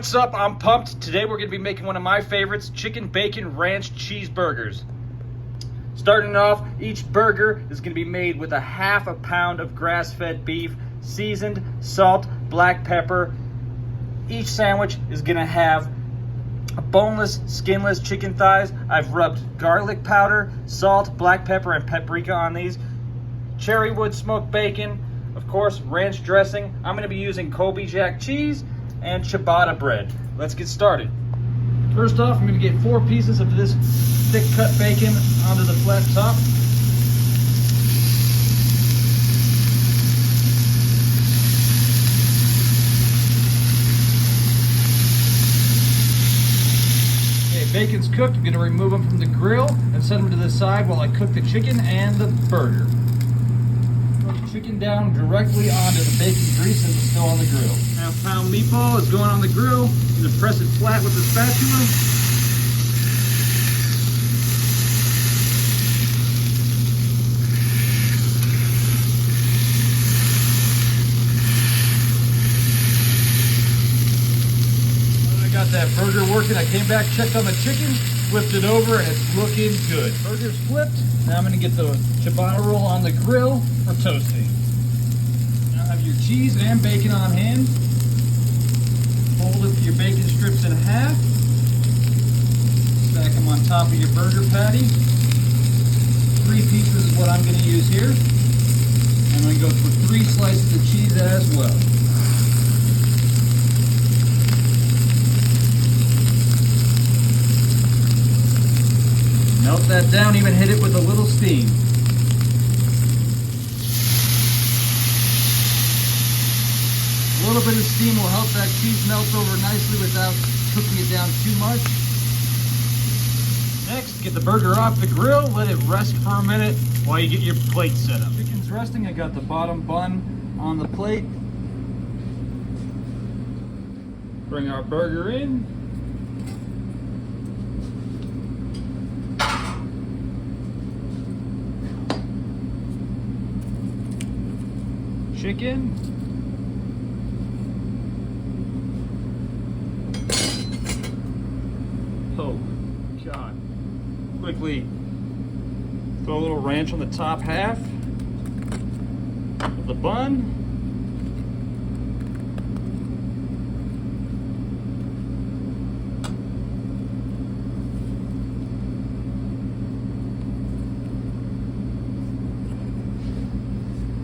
What's up? I'm pumped. Today we're going to be making one of my favorites, chicken bacon ranch cheeseburgers. Starting off, each burger is going to be made with a half a pound of grass-fed beef, seasoned, salt, black pepper. Each sandwich is going to have boneless, skinless chicken thighs. I've rubbed garlic powder, salt, black pepper, and paprika on these. Cherry wood smoked bacon, of course, ranch dressing. I'm going to be using Colby Jack cheese and ciabatta bread. Let's get started. First off, I'm going to get 4 pieces of this thick cut bacon onto the flat top. Okay, bacon's cooked. I'm going to remove them from the grill and set them to the side while I cook the chicken and the burger. Put the chicken down directly onto the bacon grease and it's still on the grill. Half-pound meatball is going on the grill. I'm going to press it flat with the spatula. When I got that burger working, I came back, checked on the chicken, flipped it over, and it's looking good. Burger's flipped. Now I'm going to get the ciabatta roll on the grill for toasting. Now have your cheese and bacon on hand. Fold your bacon strips in half. Stack them on top of your burger patty. 3 pieces is what I'm going to use here. I'm going to go for 3 slices of cheese as well. Melt that down, even hit it with a little steam. A little bit of steam will help that cheese melt over nicely without cooking it down too much. Next, get the burger off the grill, let it rest for a minute while you get your plate set up. Chicken's resting, I got the bottom bun on the plate. Bring our burger in. Chicken. Oh, God. Quickly throw a little ranch on the top half of the bun.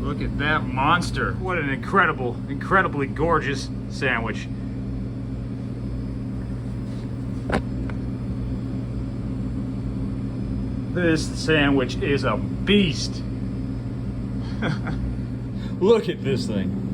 Look at that monster. What an incredibly gorgeous sandwich. This sandwich is a beast. Look at this thing.